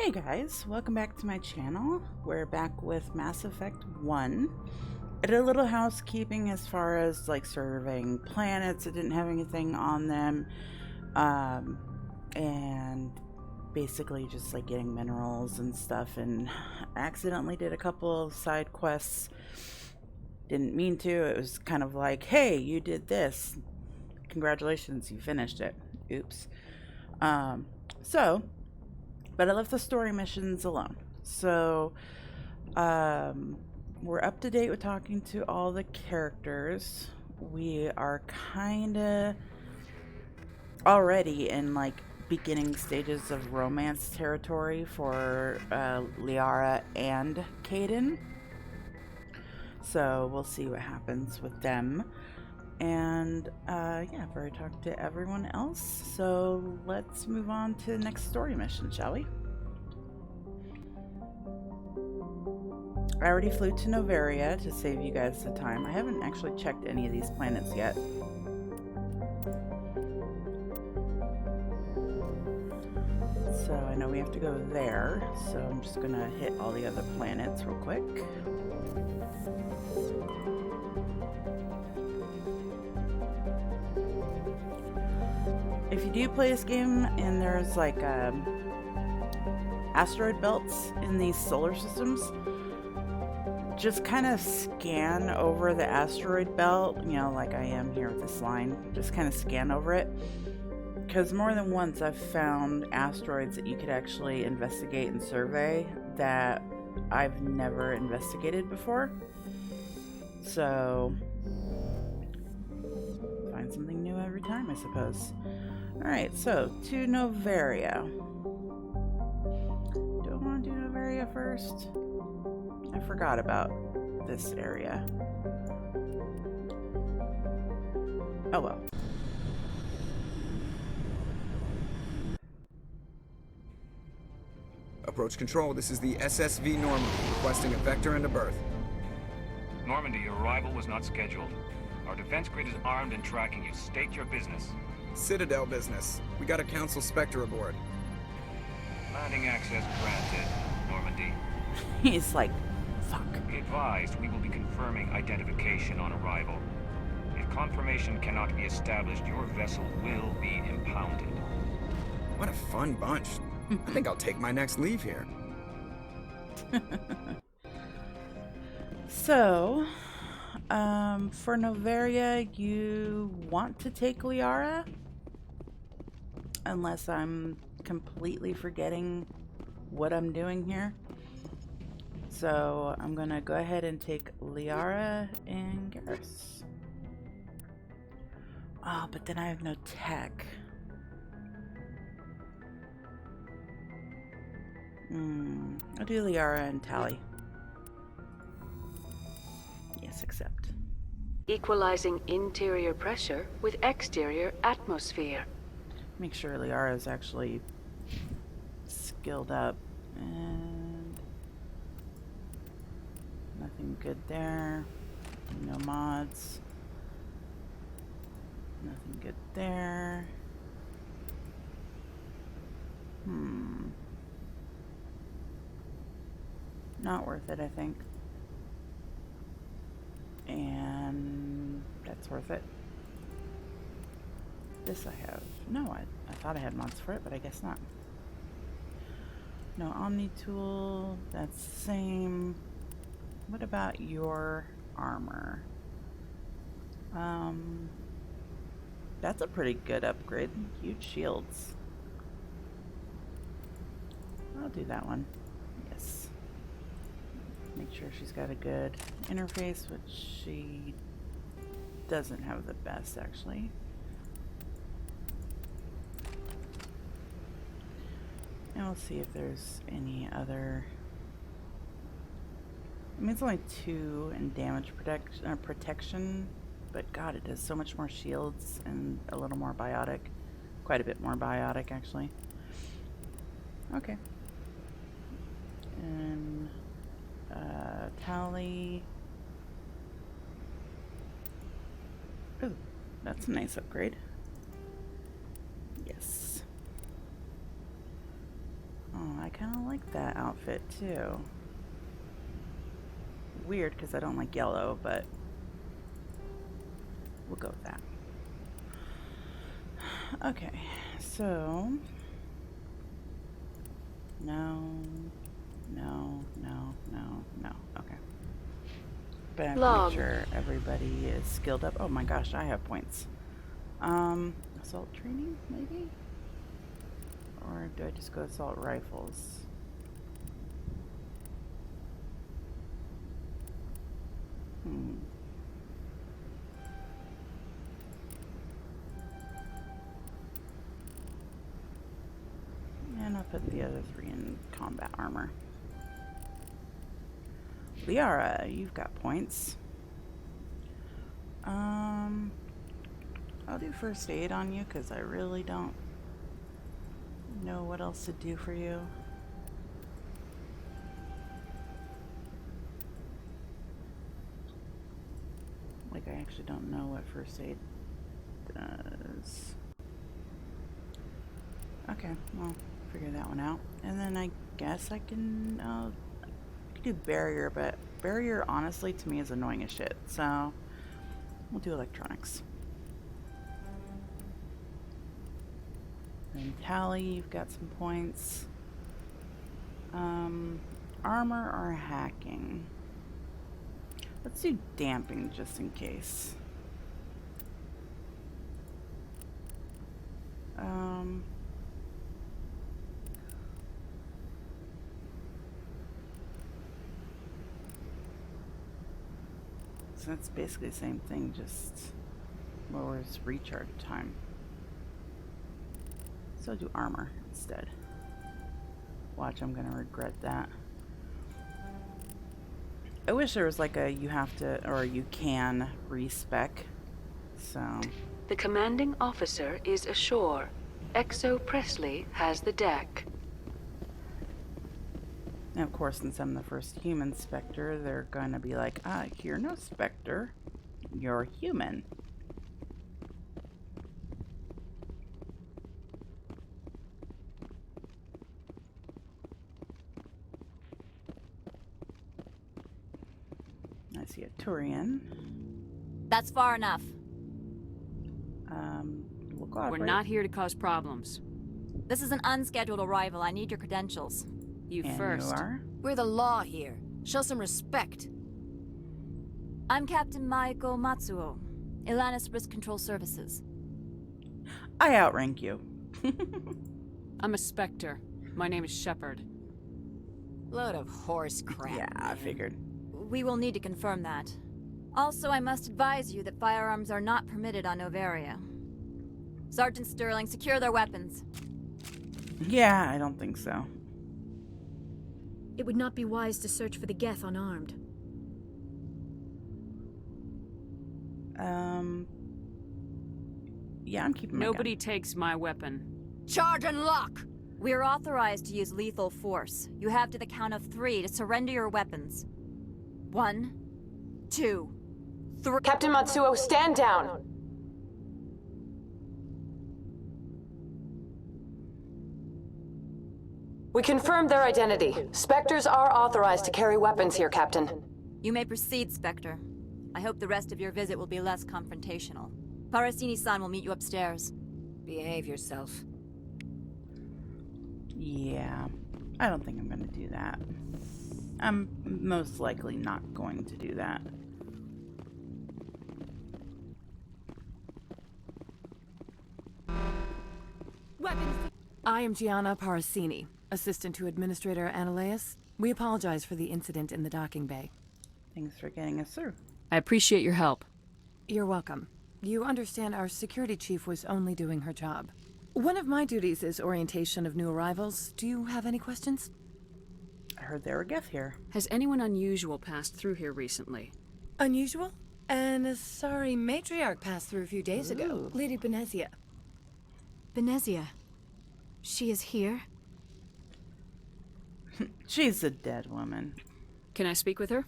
Hey guys, welcome back to my channel. We're back with Mass Effect 1. I did a little housekeeping as far as like surveying planets. It didn't have anything on them. And basically just like getting minerals and stuff, and accidentally did a couple of side quests. Didn't mean to. It was kind of like, hey, you did this. Congratulations, you finished it. Oops. But I left the story missions alone. So, we're up to date with talking to all the characters. We are kind of already in like beginning stages of romance territory for Liara and Caden. So we'll see what happens with them. And yeah, I've already talked to everyone else, so let's move on to the next story mission, shall we? I already flew to Noveria to save you guys the time. I haven't actually checked any of these planets yet. So I know we have to go there, so I'm just gonna hit all the other planets real quick. If you do play this game and there's like asteroid belts in these solar systems, just kind of scan over the asteroid belt, you know, like I am here with this line. Just kind of scan over it, because more than once I've found asteroids that you could actually investigate and survey that I've never investigated before. So find something new every time, I suppose. Alright, so to Noveria. Do I want to do Noveria first? I forgot about this area. Oh well. Approach control, this is the SSV Normandy, requesting a vector and a berth. Normandy, your arrival was not scheduled. Our defense grid is armed and tracking you. State your business. Citadel business. We got a Council Spectre aboard. Landing access granted, Normandy. He's like, fuck. Be advised, we will be confirming identification on arrival. If confirmation cannot be established, your vessel will be impounded. What a fun bunch. I think I'll take my next leave here. So, for Noveria, you want to take Liara? Unless I'm completely forgetting what I'm doing here. So, I'm gonna go ahead and take Liara and Garrus. Oh, but then I have no tech. I'll do Liara and Tally. Yes, accept. Equalizing interior pressure with exterior atmosphere. Make sure Liara is actually skilled up. And nothing good there. No mods. Nothing good there. Not worth it, I think. And that's worth it. This I have. No, I thought I had mods for it, but I guess not. No Omni tool. That's the same. What about your armor? That's a pretty good upgrade. Huge shields. I'll do that one. Yes. Make sure she's got a good interface, which she doesn't have the best, actually. And we'll see if there's any other. I mean, it's only 2 in damage protection, but God, it does so much more shields and a little more biotic. Quite a bit more biotic, actually. Okay. And Tally. Ooh, that's a nice upgrade. Yes. Oh, I kind of like that outfit too. Weird because I don't like yellow, but we'll go with that. Okay, so no. Okay. But I have to make sure everybody is skilled up. Oh my gosh, I have points. Assault training, maybe? Or do I just go assault rifles? And I'll put the other 3 in combat armor. Liara, you've got points. I'll do first aid on you because I really don't know what else to do for you. Like, I actually don't know what first aid does. Okay, well, figure that one out. And then I guess I can do barrier, but barrier honestly to me is annoying as shit, so we'll do electronics. And Tally, you've got some points. Armor or hacking? Let's do damping just in case. So that's basically the same thing, just lowers recharge time. So I'll do armor instead. Watch, I'm gonna regret that. I wish there was like a you have to or you can respec. So The commanding officer is ashore. Exo Presley has the deck. and of course, since I'm the first human Spectre, they're gonna be like, you're no Spectre, you're human. I see a Turian. That's far enough. We'll cooperate. We're not here to cause problems. This is an unscheduled arrival. I need your credentials. You And first. you are? We're the law here. Show some respect. I'm Captain Maiko Matsuo, Ilanis Risk Control Services. I outrank you. I'm a Spectre. My name is Shepard. Load of horse crap. Yeah, I man. figured. We will need to confirm that. Also, I must advise you that firearms are not permitted on Noveria. Sergeant Sterling, secure their weapons. Yeah, I don't think so. It would not be wise to search for the Geth unarmed. Yeah, I'm keeping my Nobody takes my weapon. Charge and lock! We are authorized to use lethal force. You have to the count of 3 to surrender your weapons. 1, 2, 3. Captain Matsuo, stand down! We confirmed their identity. Spectres are authorized to carry weapons here, Captain. You may proceed, Spectre. I hope the rest of your visit will be less confrontational. Parasini-san will meet you upstairs. Behave yourself. Yeah, I don't think I'm going to do that. I'm most likely not going to do that. Weapons! I am Gianna Parasini, assistant to Administrator Ananias. We apologize for the incident in the docking bay. Thanks for getting us through. I appreciate your help. You're welcome. You understand our security chief was only doing her job. One of my duties is orientation of new arrivals. Do you have any questions? I heard there were Geth here. Has anyone unusual passed through here recently? Unusual? An Asari matriarch passed through a few days ago. Ooh. Lady Benezia. Benezia. She is here? She's a dead woman. Can I speak with her?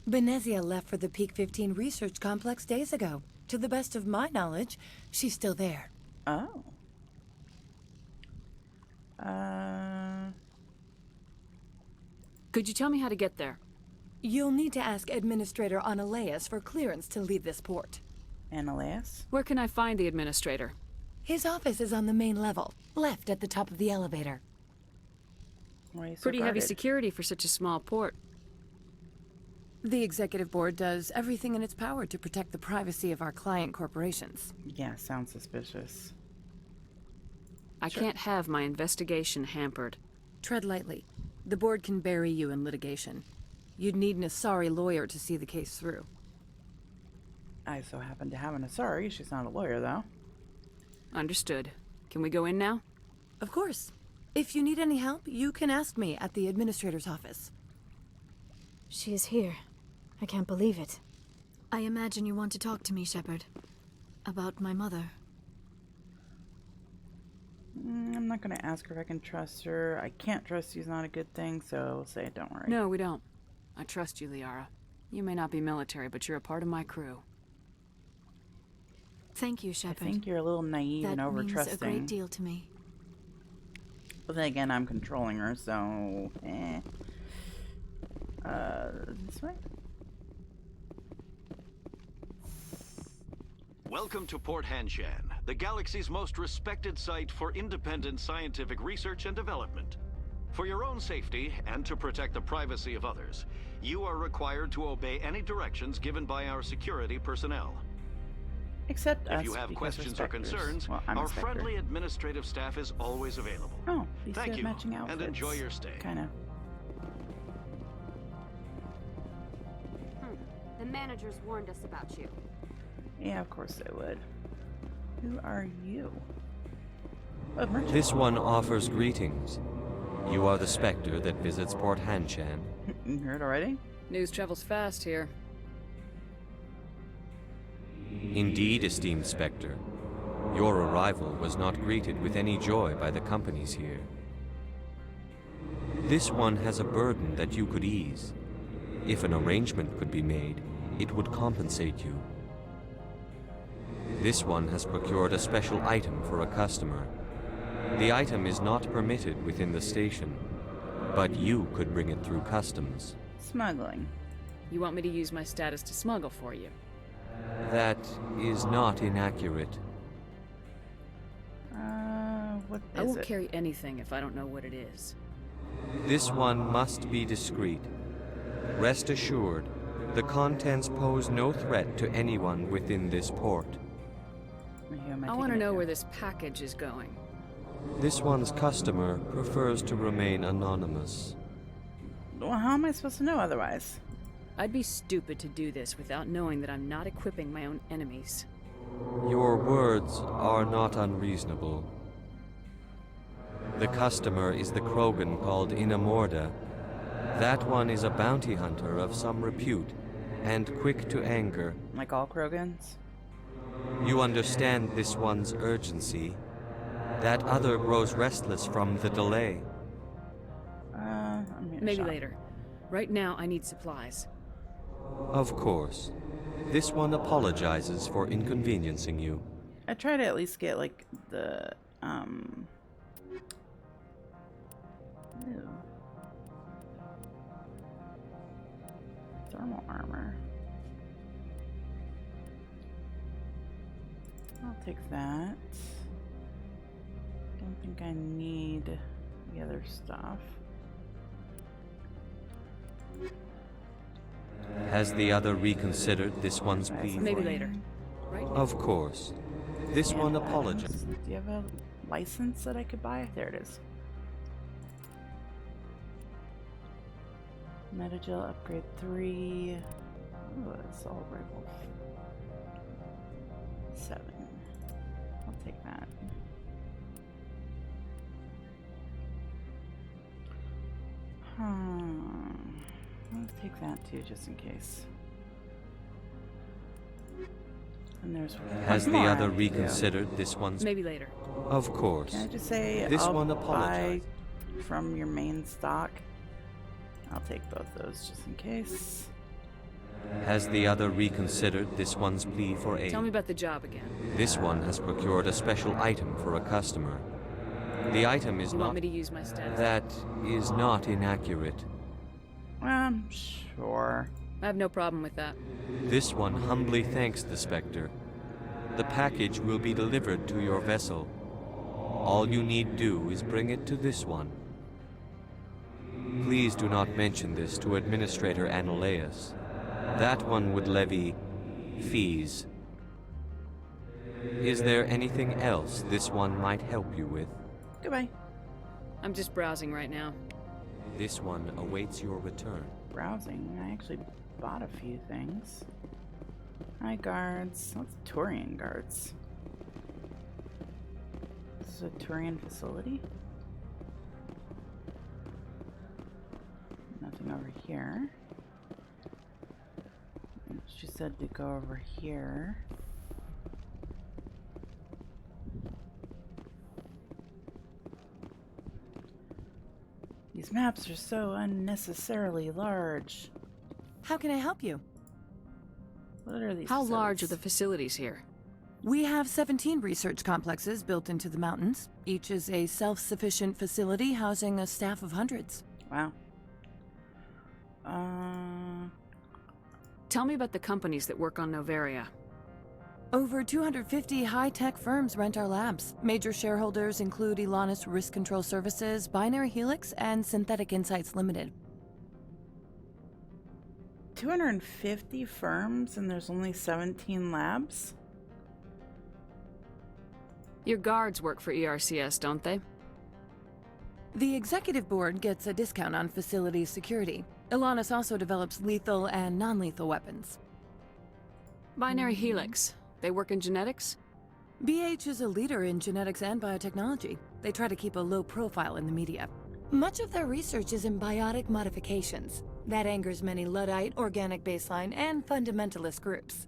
Benezia left for the Peak 15 research complex days ago. To the best of my knowledge, she's still there. Oh. Could you tell me how to get there? You'll need to ask Administrator Analeas for clearance to leave this port. Analeas? Where can I find the administrator? His office is on the main level, left at the top of the elevator. Why are you so Pretty heavy guarded? security for such a small port. The Executive Board does everything in its power to protect the privacy of our client corporations. Yeah, sounds suspicious. I can't have my investigation hampered. Tread lightly. The Board can bury you in litigation. You'd need an Asari lawyer to see the case through. I so happen to have an Asari. She's not a lawyer, though. Understood. Can we go in now? Of course. If you need any help, you can ask me at the Administrator's office. She is here. I can't believe it. I imagine you want to talk to me, Shepard. About my mother. I'm not going to ask her if I can trust her. I can't trust you is not a good thing, so we'll say don't worry. No, we don't. I trust you, Liara. You may not be military, but you're a part of my crew. Thank you, I Shepard. think you're a little naive and That means over-trusting. a great deal to me. But then again, I'm controlling her, so... this way? Welcome to Port Hanshan, the galaxy's most respected site for independent scientific research and development. For your own safety, and to protect the privacy of others, you are required to obey any directions given by our security personnel. Except us, If you have because we're questions or Spectres. concerns, Well, I'm a our Spectre. friendly administrative staff is always available. Oh, these two Thank have you, matching outfits. and enjoy your stay. Kinda. The managers warned us about you. Yeah, of course they would. Who are you? Oh, merchant. This one offers greetings. You are the Spectre that visits Port Hanshan. You heard already? News travels fast here. Indeed, esteemed Spectre. Your arrival was not greeted with any joy by the companies here. This one has a burden that you could ease. If an arrangement could be made, it would compensate you. This one has procured a special item for a customer. The item is not permitted within the station, but you could bring it through customs. Smuggling. You want me to use my status to smuggle for you? That is not inaccurate. What I is won't it? carry anything if I don't know what it is. This one must be discreet. Rest assured, the contents pose no threat to anyone within this port. I want to know where this package is going. This one's customer prefers to remain anonymous. Well, how am I supposed to know otherwise? I'd be stupid to do this without knowing that I'm not equipping my own enemies. Your words are not unreasonable. The customer is the Krogan called Inamorda. That one is a bounty hunter of some repute, and quick to anger. Like all Krogans? You understand this one's urgency. That other grows restless from the delay. I'm Maybe later. Right now, I need supplies. Of course. This one apologizes for inconveniencing you. I try to at least get, like, the, ew. Thermal armor. I'll take that. Don't think I need the other stuff. Has the other reconsidered this one's plea? Maybe later. Right? Of course. This one apologizes. Do you have a license that I could buy? There it is. Metagel upgrade 3. Ooh, assault rifle 7. I'll take that. I'll take that too, just in case. And there's Has one the more I other have to do. reconsidered this one's? Maybe later. Of course. Can I just say This I'll one buy apologized. from your main stock? I'll take both those just in case. Has the other reconsidered this one's plea for aid? Tell me about the job again. This one has procured a special item for a customer. The item is You not... want me to use my status? That is not inaccurate. Sure. I have no problem with that. This one humbly thanks the Spectre. The package will be delivered to your vessel. All you need do is bring it to this one. Please do not mention this to Administrator Anolaus. That one would levy fees. Is there anything else this one might help you with? Goodbye. I'm just browsing right now. This one awaits your return. Browsing. I actually bought a few things. Hi, guards. What's Turian guards? This is a Turian facility? Nothing over here. She said to go over here. These maps are so unnecessarily large. How can I help you? What are these How large are facilities? the facilities here? We have 17 research complexes built into the mountains. Each is a self-sufficient facility housing a staff of hundreds. Wow. Tell me about the companies that work on Noveria. Over 250 high-tech firms rent our labs. Major shareholders include Elanus Risk Control Services, Binary Helix, and Synthetic Insights Limited. 250 firms and there's only 17 labs? Your guards work for ERCS, don't they? The executive board gets a discount on facility security. Elanus also develops lethal and non-lethal weapons. Binary Helix. They work in genetics? BH is a leader in genetics and biotechnology. They try to keep a low profile in the media. Much of their research is in biotic modifications. That angers many Luddite, organic baseline, and fundamentalist groups.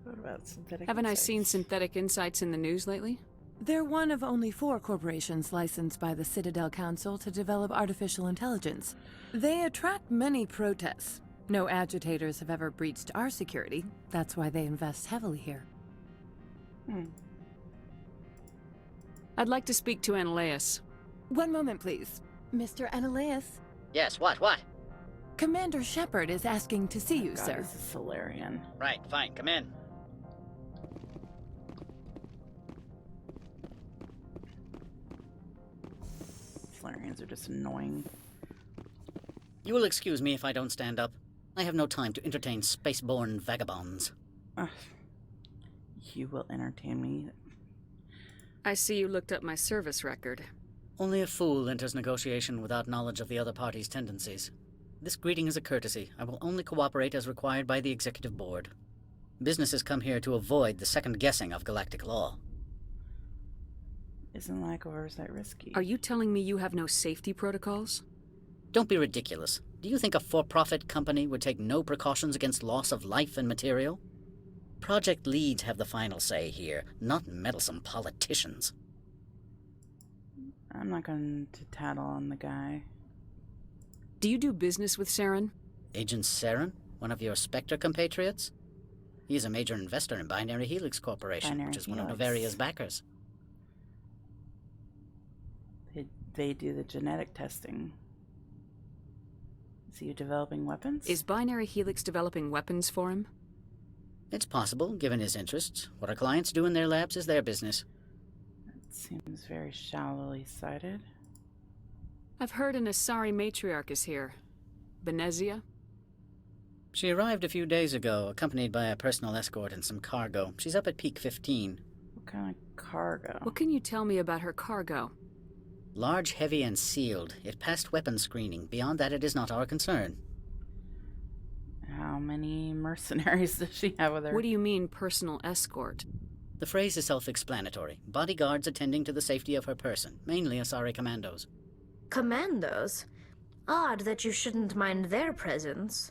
What about synthetic Haven't I insights? seen Synthetic Insights in the news lately? They're one of only 4 corporations licensed by the Citadel Council to develop artificial intelligence. They attract many protests. No agitators have ever breached our security. That's why they invest heavily here. I'd like to speak to Anolaus. One moment, please. Mr. Anolaus? Yes, what? Commander Shepard is asking to see you, God, sir. this is Solarian. Right, fine, come in. Solarians are just annoying. You will excuse me if I don't stand up. I have no time to entertain spaceborne vagabonds. You will entertain me. I see you looked up my service record. Only a fool enters negotiation without knowledge of the other party's tendencies. This greeting is a courtesy. I will only cooperate as required by the executive board. Businesses come here to avoid the second guessing of galactic law. Isn't lack of oversight risky? Are you telling me you have no safety protocols? Don't be ridiculous. Do you think a for-profit company would take no precautions against loss of life and material? Project leads have the final say here, not meddlesome politicians. I'm not going to tattle on the guy. Do you do business with Saren? Agent Saren? One of your Spectre compatriots? He is a major investor in Binary Helix Corporation, which is one of Noveria's backers. They do the genetic testing. Is he developing weapons? Is Binary Helix developing weapons for him? It's possible, given his interests. What our clients do in their labs is their business. That seems very shallowly sighted. I've heard an Asari matriarch is here. Benezia? She arrived a few days ago, accompanied by a personal escort and some cargo. She's up at Peak 15. What kind of cargo? What can you tell me about her cargo? Large, heavy, and sealed. It passed weapons screening. Beyond that, it is not our concern. How many mercenaries does she have with her? What do you mean, personal escort? The phrase is self-explanatory. Bodyguards attending to the safety of her person, mainly Asari commandos. Commandos? Odd that you shouldn't mind their presence.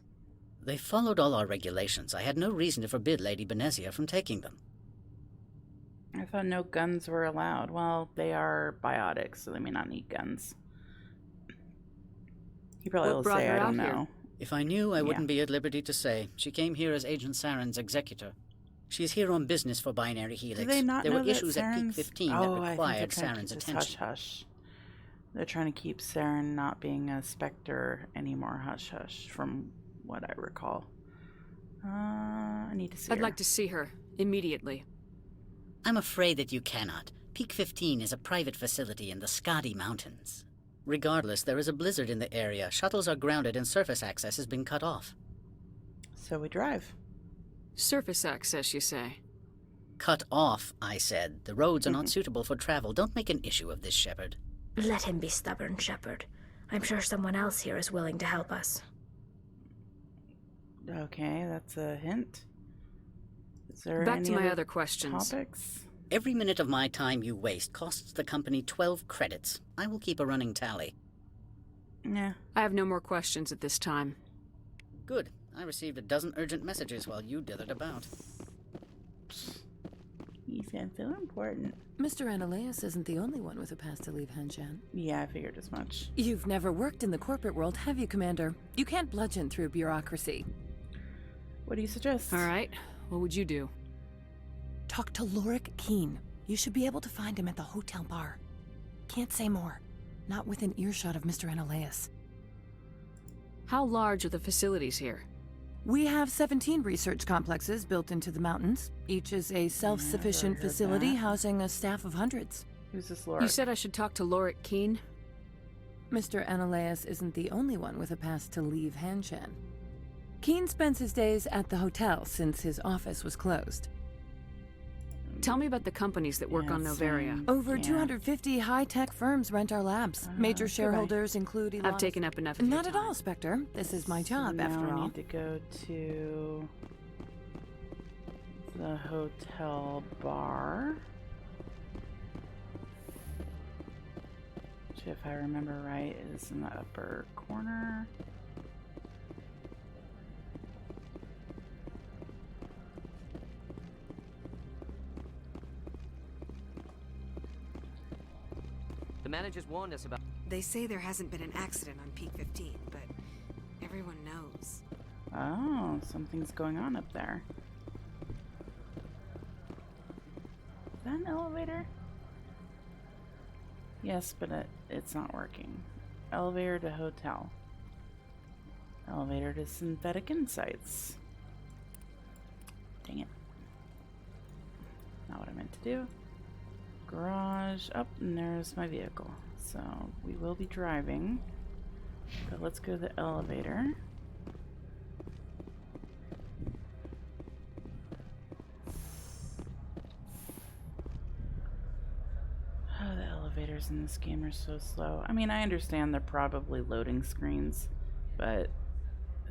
They followed all our regulations. I had no reason to forbid Lady Benezia from taking them. I thought no guns were allowed. Well, they are biotics, so they may not need guns. He probably will say, I don't know. If I knew, I wouldn't be at liberty to say. She came here as Agent Saren's executor. She's here on business for Binary Helix. Do they not there know were that issues at Peak Saren's... 15 oh, that required I think Saren's just attention. Hush, hush. They're trying to keep Saren not being a Spectre anymore. Hush hush, from what I recall. I need to see her. I'd like to see her, immediately. I'm afraid that you cannot. Peak 15 is a private facility in the Skadi Mountains. Regardless, there is a blizzard in the area. Shuttles are grounded and surface access has been cut off. So we drive. Surface access, you say? Cut off, I said. The roads are not suitable for travel. Don't make an issue of this, Shepard. Let him be stubborn, Shepard. I'm sure someone else here is willing to help us. Okay, that's a hint. Is there Back any to my other questions. topics? Every minute of my time you waste costs the company 12 credits. I will keep a running tally. Yeah. I have no more questions at this time. Good. I received a dozen urgent messages while you dithered about. You sound so important. Mr. Ananias isn't the only one with a pass to leave Henshan. Yeah, I figured as much. You've never worked in the corporate world, have you, Commander? You can't bludgeon through bureaucracy. What do you suggest? All right. What would you do? Talk to Lorik Keene. You should be able to find him at the hotel bar. Can't say more. Not within earshot of Mr. Ananias. How large are the facilities here? We have 17 research complexes built into the mountains. Each is a self-sufficient facility housing a staff of hundreds. Who's this Lorik? You said I should talk to Lorik Keene? Mr. Ananias isn't the only one with a pass to leave Hanshan. Keene spends his days at the hotel since his office was closed. Tell me about the companies that work on Noveria. Over 250 high-tech firms rent our labs. Major shareholders include Elon. I've taken up enough of your Not at all, Spectre. This is my job, now after I all. need to go to the hotel bar. Which, if I remember right, is in the upper corner. The managers warned us about... They say there hasn't been an accident on Peak 15, but everyone knows. Oh, something's going on up there. Is that an elevator? Yes, but it's not working. Elevator to hotel. Elevator to synthetic insights. Dang it. Not what I meant to do. Garage. Up, and there's my vehicle. So we will be driving. But let's go to the elevator. Oh, the elevators in this game are so slow. I mean, I understand they're probably loading screens, but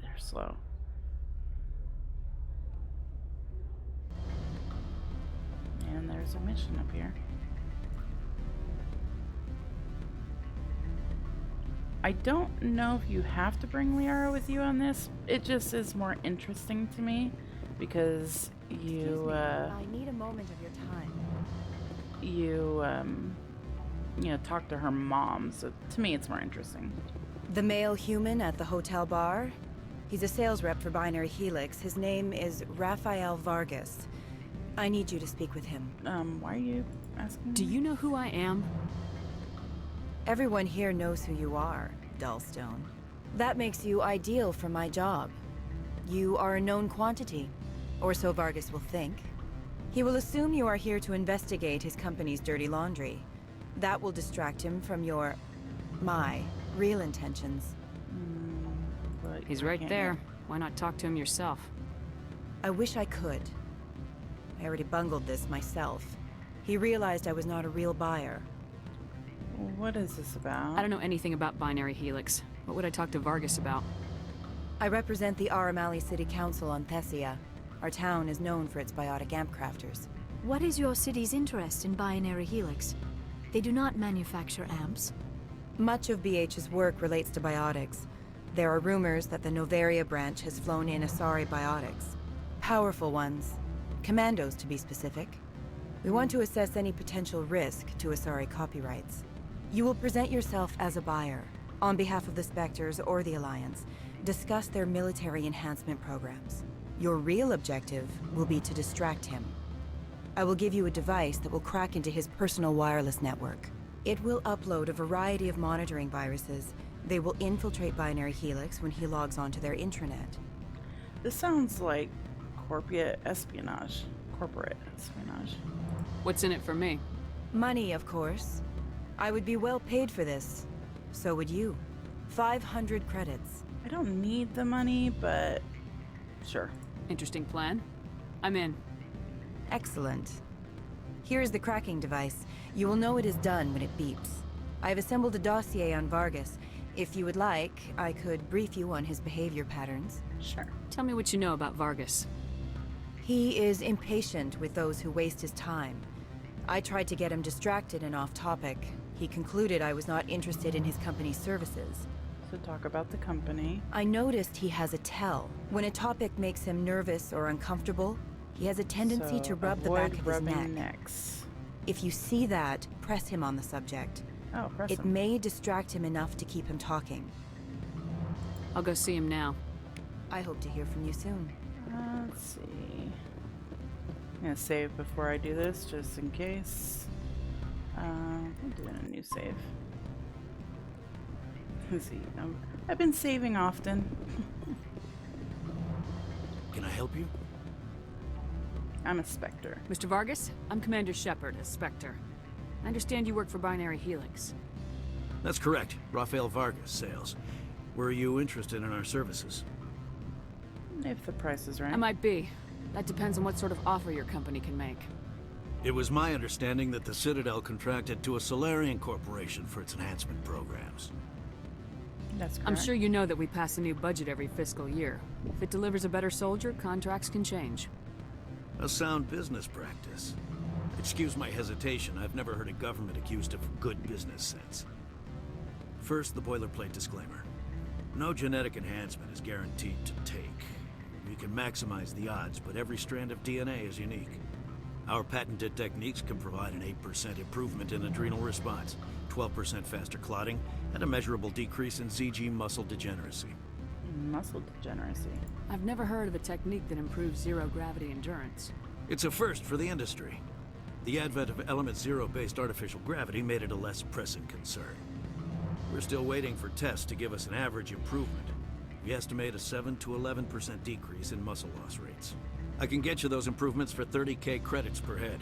they're slow. And there's a mission up here. I don't know if you have to bring Liara with you on this. It just is more interesting to me because you, I need a moment of your time. you know, talk to her mom. So to me, it's more interesting. The male human at the hotel bar? He's a sales rep for Binary Helix. His name is Rafael Vargas. I need you to speak with him. Why are you asking? Do you know who I am? Everyone here knows who you are, Dullstone. That makes you ideal for my job. You are a known quantity, or so Vargas will think. He will assume you are here to investigate his company's dirty laundry. That will distract him from my real intentions. But He's right there. Why not talk to him yourself? I wish I could. I already bungled this myself. He realized I was not a real buyer. What is this about? I don't know anything about Binary Helix. What would I talk to Vargas about? I represent the Aramali City Council on Thessia. Our town is known for its biotic amp crafters. What is your city's interest in Binary Helix? They do not manufacture amps. Much of BH's work relates to biotics. There are rumors that the Noveria branch has flown in Asari biotics. Powerful ones. Commandos, to be specific. We want to assess any potential risk to Asari copyrights. You will present yourself as a buyer, on behalf of the Spectres or the Alliance. Discuss their military enhancement programs. Your real objective will be to distract him. I will give you a device that will crack into his personal wireless network. It will upload a variety of monitoring viruses. They will infiltrate Binary Helix when he logs onto their intranet. This sounds like corporate espionage. Corporate espionage. What's in it for me? Money, of course. I would be well paid for this. So would you. 500 credits. I don't need the money, but sure. Interesting plan. I'm in. Excellent. Here is the cracking device. You will know it is done when it beeps. I have assembled a dossier on Vargas. If you would like, I could brief you on his behavior patterns. Sure. Tell me what you know about Vargas. He is impatient with those who waste his time. I tried to get him distracted and off topic. He concluded I was not interested in his company's services. So talk about the company. I noticed he has a tell. When a topic makes him nervous or uncomfortable, he has a tendency to rub the back of his neck. Necks. If you see that, press him on the subject. Oh, press It him. may distract him enough to keep him talking. I'll go see him now. I hope to hear from you soon. Let's see. I'm gonna save before I do this, just in case. I'm doing a new save. Let's see. I've been saving often. Can I help you? I'm a Spectre. Mr. Vargas, I'm Commander Shepard, a Spectre. I understand you work for Binary Helix. That's correct. Rafael Vargas, sales. Were you interested in our services? If the price is right. I might be. That depends on what sort of offer your company can make. It was my understanding that the Citadel contracted to a Solarian corporation for its enhancement programs. That's correct. I'm sure you know that we pass a new budget every fiscal year. If it delivers a better soldier, contracts can change. A sound business practice. Excuse my hesitation, I've never heard a government accused of good business sense. First, the boilerplate disclaimer. No genetic enhancement is guaranteed to take. We can maximize the odds, but every strand of DNA is unique. Our patented techniques can provide an 8% improvement in adrenal response, 12% faster clotting, and a measurable decrease in ZG muscle degeneracy. Muscle degeneracy. I've never heard of a technique that improves zero-gravity endurance. It's a first for the industry. The advent of Element Zero-based artificial gravity made it a less pressing concern. We're still waiting for tests to give us an average improvement. We estimate a 7 to 11% decrease in muscle loss rates. I can get you those improvements for 30K credits per head.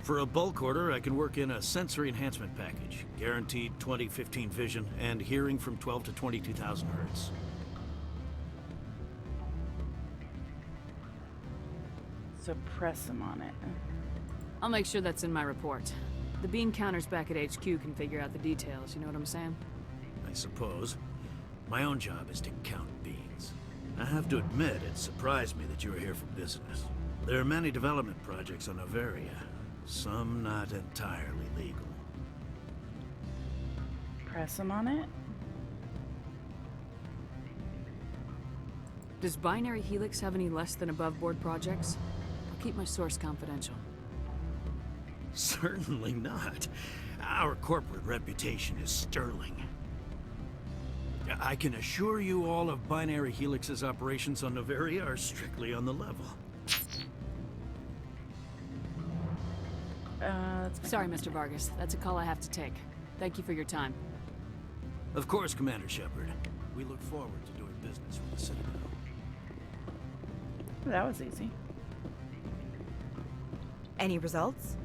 For a bulk order, I can work in a sensory enhancement package, guaranteed 20/15 vision, and hearing from 12 to 22,000 hertz. So press him on it. I'll make sure that's in my report. The bean counters back at HQ can figure out the details, you know what I'm saying? I suppose. My own job is to count beans. I have to admit, it surprised me that you were here for business. There are many development projects on Noveria, some not entirely legal. Press him on it. Does Binary Helix have any less than above-board projects? I'll keep my source confidential. Certainly not. Our corporate reputation is sterling. I can assure you all of Binary Helix's operations on Noveria are strictly on the level. Sorry, Mr. Vargas. That's a call I have to take. Thank you for your time. Of course, Commander Shepard. We look forward to doing business with the Citadel. That was easy. Any results?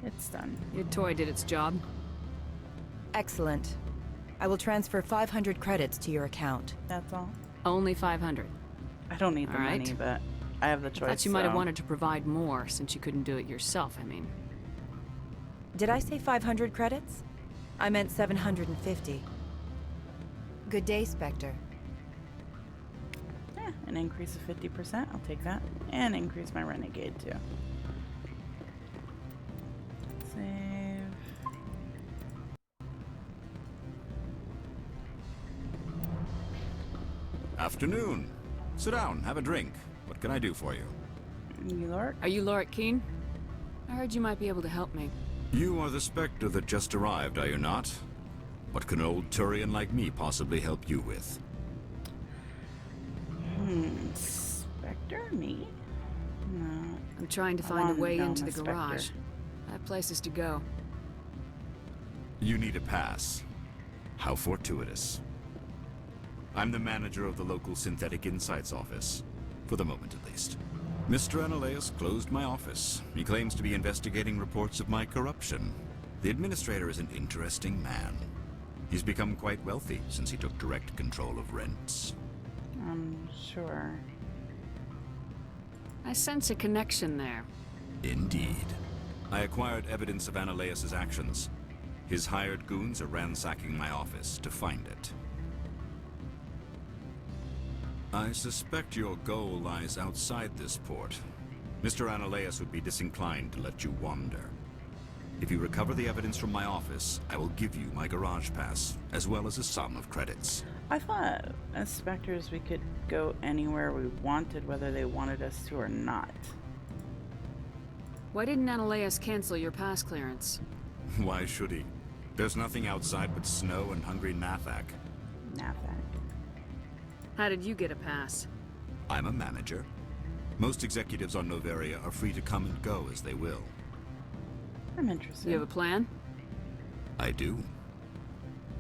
It's done. Your toy did its job. Excellent. I will transfer 500 credits to your account. That's all? Only 500. I don't need the All right. money, but I have the choice. Thought you might have so- wanted to provide more, since you couldn't do it yourself, I mean. Did I say 500 credits? I meant 750. Good day, Spectre. Yeah, an increase of 50%. I'll take that. And increase my renegade, too. Save. Afternoon. Sit down, have a drink. What can I do for you? You Lork? Are you Lorik Keen? I heard you might be able to help me. You are the Spectre that just arrived, are you not? What can an old Turian like me possibly help you with? Spectre? Me? No. I'm trying to I find a wanna way know into my the Spectre. garage. I have places to go. You need a pass. How fortuitous. I'm the manager of the local Synthetic Insights office. For the moment, at least. Mr. Analeas closed my office. He claims to be investigating reports of my corruption. The administrator is an interesting man. He's become quite wealthy since he took direct control of rents. I'm sure. I sense a connection there. Indeed. I acquired evidence of Analeas' actions. His hired goons are ransacking my office to find it. I suspect your goal lies outside this port. Mr. Analeas would be disinclined to let you wander. If you recover the evidence from my office, I will give you my garage pass, as well as a sum of credits. I thought as Spectres we could go anywhere we wanted, whether they wanted us to or not. Why didn't Analeas cancel your pass clearance? Why should he? There's nothing outside but snow and hungry Nathak. Nathak. How did you get a pass? I'm a manager. Most executives on Noveria are free to come and go as they will. I'm interested. You have a plan? I do.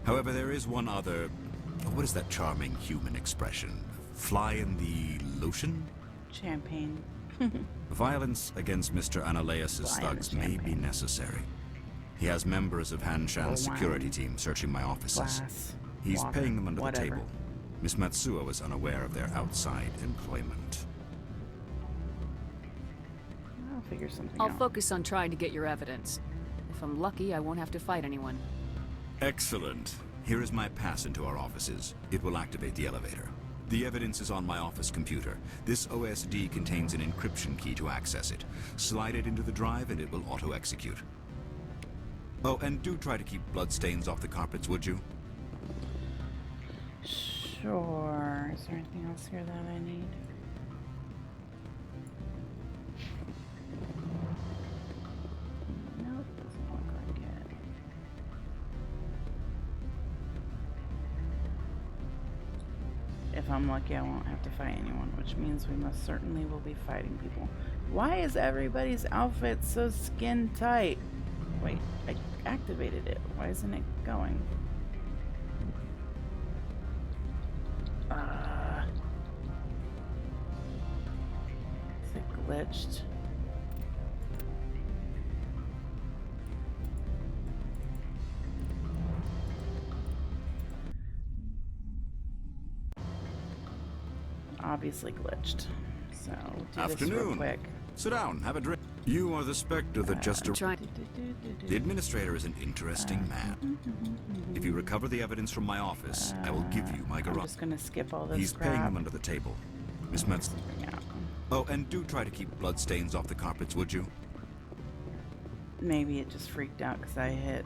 However, there is one other... What is that charming human expression? Fly in the lotion? Champagne. Violence against Mr. Analeas' thugs may be necessary. He has members of Hanshan's security team searching my offices. Glass, He's water, paying them under whatever. the table. Miss Matsuo is unaware of their outside employment. I'll figure something I'll out. focus on trying to get your evidence. If I'm lucky, I won't have to fight anyone. Excellent. Here is my pass into our offices. It will activate the elevator. The evidence is on my office computer. This OSD contains an encryption key to access it. Slide it into the drive and it will auto-execute. Oh, and do try to keep bloodstains off the carpets, would you? Sure. Is there anything else here that I need? Nope, doesn't look like it. If I'm lucky, I won't have to fight anyone, which means we most certainly will be fighting people. Why is everybody's outfit so skin tight? Wait, I activated it. Why isn't it going? Is it glitched? obviously glitched. So, we'll do this real quick. Sit down, have a drink. You are the Spectre that just arrived. The Administrator is an interesting man. If you recover the evidence from my office, I will give you my garage. I'm just gonna skip all this He's crap. paying them under the table. Miss Metz. Oh, and do try to keep bloodstains off the carpets, would you? Maybe it just freaked out because I hit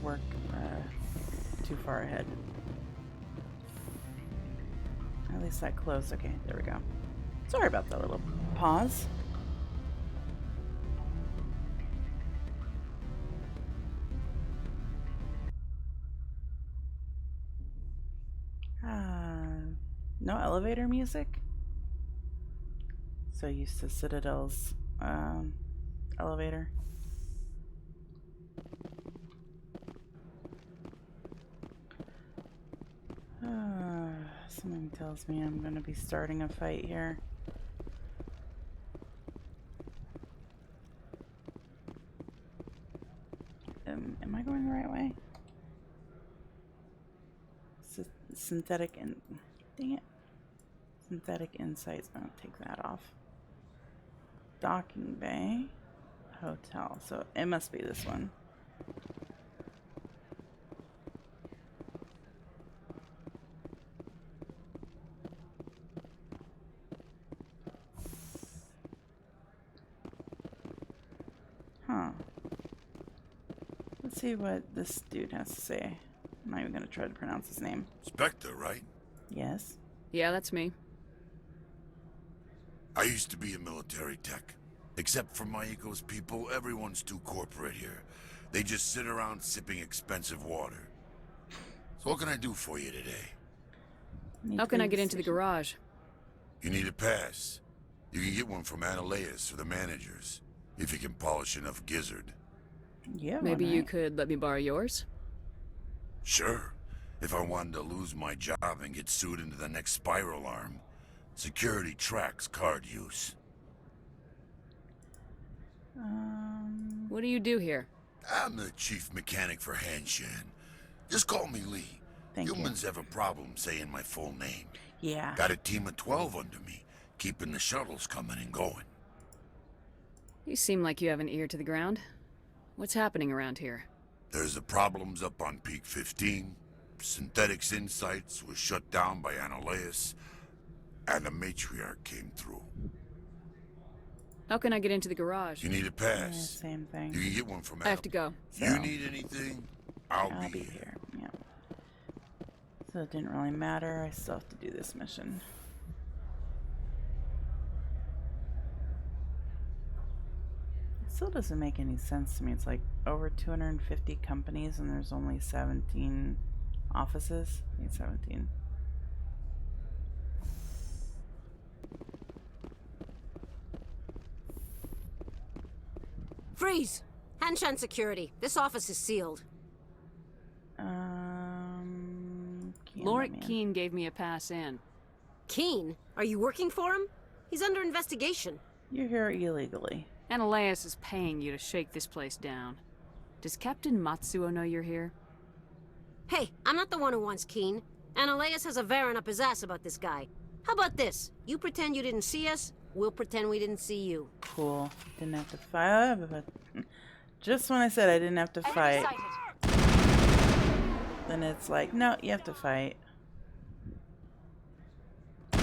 work too far ahead. At least that close. Okay, there we go. Sorry about that little pause. No elevator music? So used to Citadel's elevator. Something tells me I'm going to be starting a fight here. Am I going the right way? Synthetic and dang it. Synthetic Insights. I'll take that off. Docking Bay. Hotel. So it must be this one. Huh. Let's see what this dude has to say. I'm not even going to try to pronounce his name. Spectre, right? Yes. Yeah, that's me. I used to be a military tech. Except for Maiko's people, everyone's too corporate here. They just sit around sipping expensive water. So what can I do for you today? How can I get into the garage? You need a pass. You can get one from Analeas or the managers, if you can polish enough gizzard. Yeah. Maybe you could let me borrow yours? Sure. If I wanted to lose my job and get sued into the next spiral arm, security tracks card use. What do you do here? I'm the chief mechanic for Hanshan. Just call me Lee. Humans have a problem saying my full name. Yeah. Got a team of 12 under me, keeping the shuttles coming and going. You seem like you have an ear to the ground. What's happening around here? There's the problems up on Peak 15. Synthetics Insights was shut down by Analeas, and the matriarch came through. How can I get into the garage? You need a pass. Yeah, same thing. You can get one from I have to go. You need anything? I'll be here. Yeah. So it didn't really matter. I still have to do this mission. It still doesn't make any sense to me. It's like over 250 companies and there's only 17 offices. I need 17. Freeze! Hanshan security. This office is sealed. Lorik Keene gave me a pass in. Keene? Are you working for him? He's under investigation. You're here illegally. Analeas is paying you to shake this place down. Does Captain Matsuo know you're here? Hey, I'm not the one who wants Keene. Analeas has a Varen up his ass about this guy. How about this? You pretend you didn't see us, we'll pretend we didn't see you. Cool. Didn't have to fight. Just when I said I didn't have to fight, then it's like, no, you have to fight. I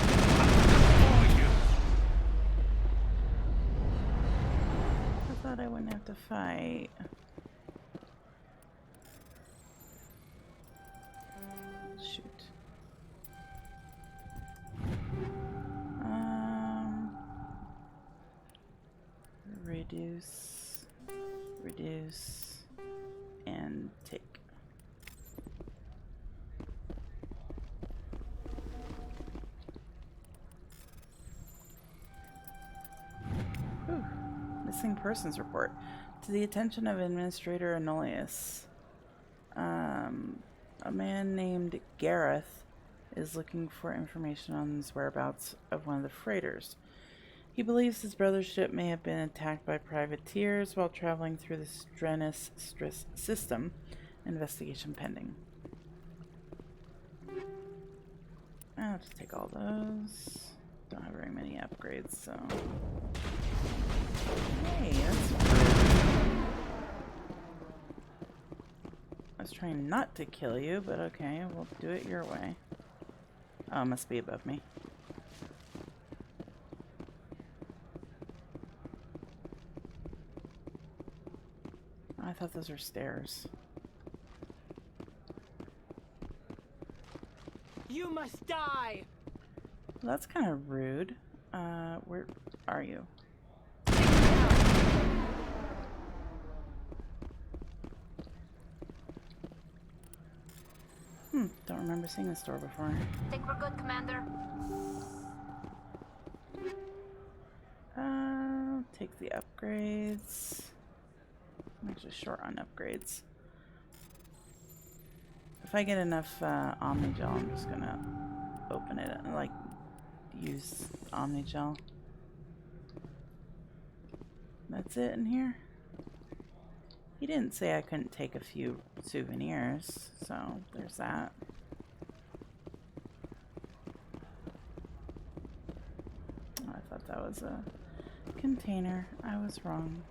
thought I wouldn't have to fight. Shoot. Reduce, and take. Whew. Missing persons report. To the attention of Administrator Anolius. A man named Gareth is looking for information on the whereabouts of one of the freighters. He believes his brother's ship may have been attacked by privateers while traveling through the Strenus system. Investigation pending. I'll just take all those. Don't have very many upgrades, so... Hey, that's weird. I was trying not to kill you, but okay, we'll do it your way. Oh, it must be above me. I thought those were stairs. You must die! Well, that's kind of rude. Where are you? Don't remember seeing this door before. Think we're good, Commander. Take the upgrades. I'm actually short on upgrades. If I get enough Omnigel, I'm just gonna open it and like use Omnigel. That's it in here. He didn't say I couldn't take a few souvenirs, so there's that. Oh, I thought that was a container. I was wrong.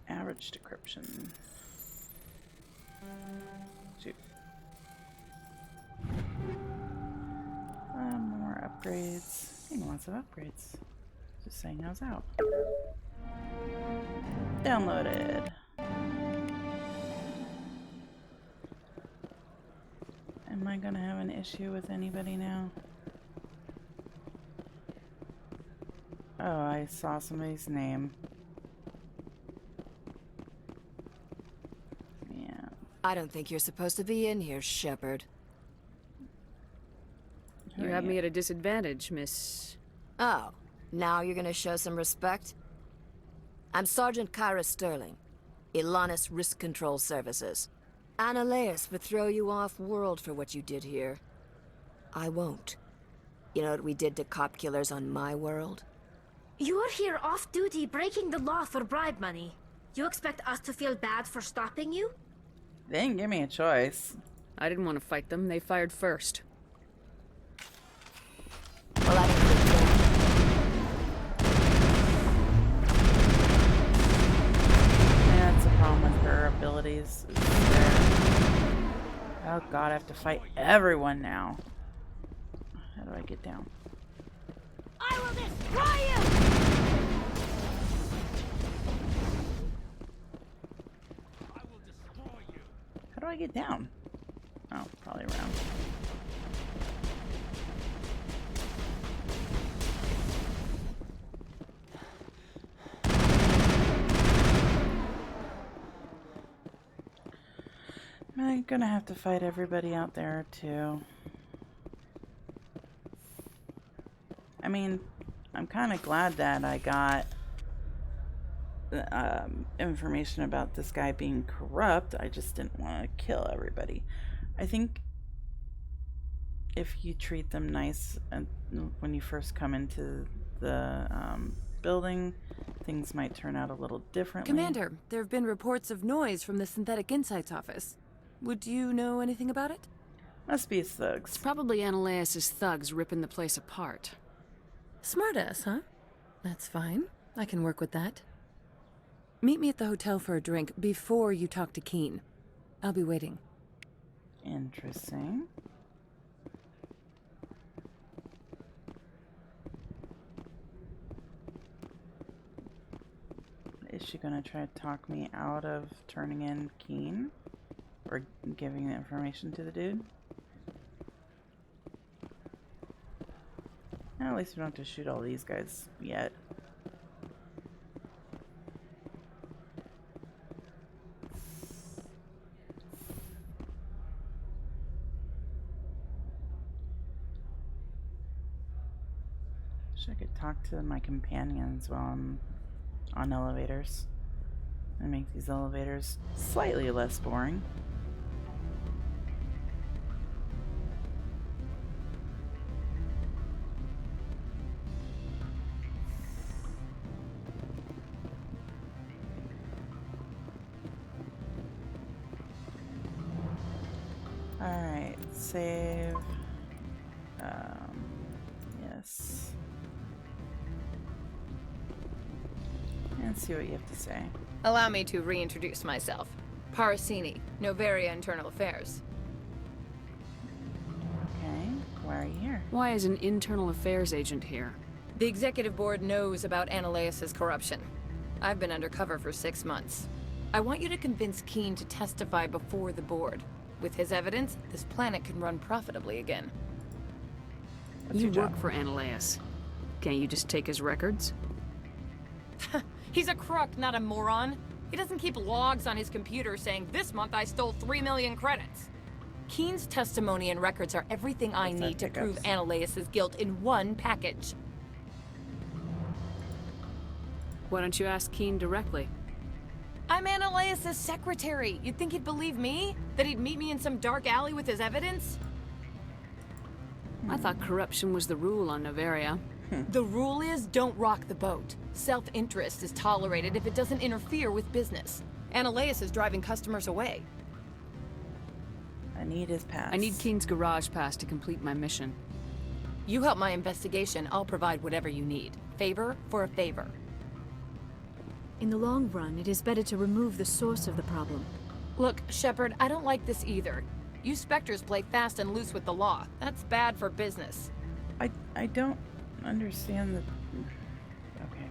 Average decryption. Shoot. More upgrades. Getting lots of upgrades. Just saying I was out. Downloaded. Am I gonna have an issue with anybody now? Oh, I saw somebody's name. I don't think you're supposed to be in here, Shepard. You have me at a disadvantage, Miss... Oh, now you're gonna show some respect? I'm Sergeant Kyra Sterling, Ilanis Risk Control Services. Analeas would throw you off-world for what you did here. I won't. You know what we did to cop killers on my world? You're here off-duty breaking the law for bribe money. You expect us to feel bad for stopping you? They didn't give me a choice. I didn't want to fight them. They fired first. Well, I didn't think Yeah, that's the problem with her abilities. Oh god, I have to fight everyone now. How do I get down? I will destroy you! How do I get down? Oh, probably around. I'm gonna have to fight everybody out there too. I mean, I'm kind of glad that I got information about this guy being corrupt. I just didn't want to kill everybody. I think if you treat them nice and when you first come into the building, things might turn out a little differently. Commander, there have been reports of noise from the Synthetic Insights office. Would you know anything about it? Must be thugs. It's probably Analeas' thugs ripping the place apart. Smartass, huh? That's fine. I can work with that. Meet me at the hotel for a drink before you talk to Keen. I'll be waiting. Interesting. Is she gonna try to talk me out of turning in Keen? Or giving the information to the dude? Well, at least we don't have to shoot all these guys yet. Wish I could talk to my companions while I'm on elevators and make these elevators slightly less boring. Alright, save. Yes. And see what you have to say. Allow me to reintroduce myself. Parasini, Noveria Internal Affairs. Okay, why are you here? Why is an internal affairs agent here? The executive board knows about Analeas' corruption. I've been undercover for 6 months. I want you to convince Keen to testify before the board. With his evidence, this planet can run profitably again. You work for Analeas. Can't you just take his records? He's a crook, not a moron. He doesn't keep logs on his computer saying, "This month I stole 3 million credits." Keen's testimony and records are everything I need to prove Analeas' guilt in one package. Why don't you ask Keen directly? I'm Analeas' secretary. You'd think he'd believe me? That he'd meet me in some dark alley with his evidence? I thought corruption was the rule on Noveria. The rule is, don't rock the boat. Self-interest is tolerated if it doesn't interfere with business. Analeas is driving customers away. I need his pass. I need Keen's garage pass to complete my mission. You help my investigation, I'll provide whatever you need. Favor for a favor. In the long run, it is better to remove the source of the problem. Look, Shepard, I don't like this either. You Spectres play fast and loose with the law. That's bad for business. I don't understand the... Okay.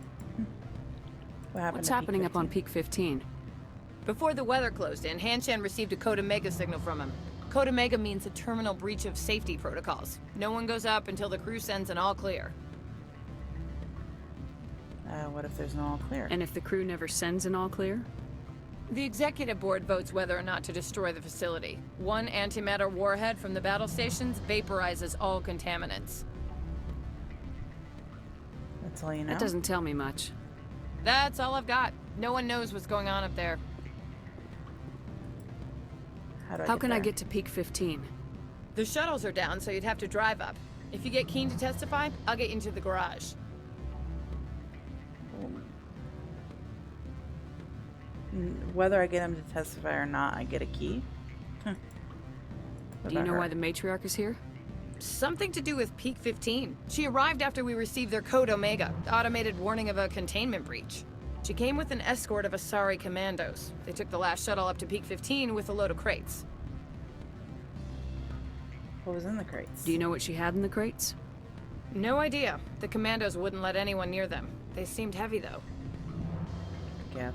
What happened What's to happening Peak up on Peak 15? Before the weather closed in, Hanshan received a Code Omega signal from him. Code Omega means a terminal breach of safety protocols. No one goes up until the crew sends an all clear. What if there's an all clear? And if the crew never sends an all clear? The executive board votes whether or not to destroy the facility. One antimatter warhead from the battle stations vaporizes all contaminants. That's all you know? That doesn't tell me much. That's all I've got. No one knows what's going on up there. How can I get to Peak 15? The shuttles are down, so you'd have to drive up. If you get Keen to testify, I'll get you into the garage. Whether I get him to testify or not, I get a key. Do you know why the matriarch is here? Something to do with Peak 15. She arrived after we received their Code Omega, automated warning of a containment breach. She came with an escort of Asari commandos. They took the last shuttle up to Peak 15 with a load of crates. What was in the crates? Do you know what she had in the crates? No idea. The commandos wouldn't let anyone near them. They seemed heavy, though. Yeah.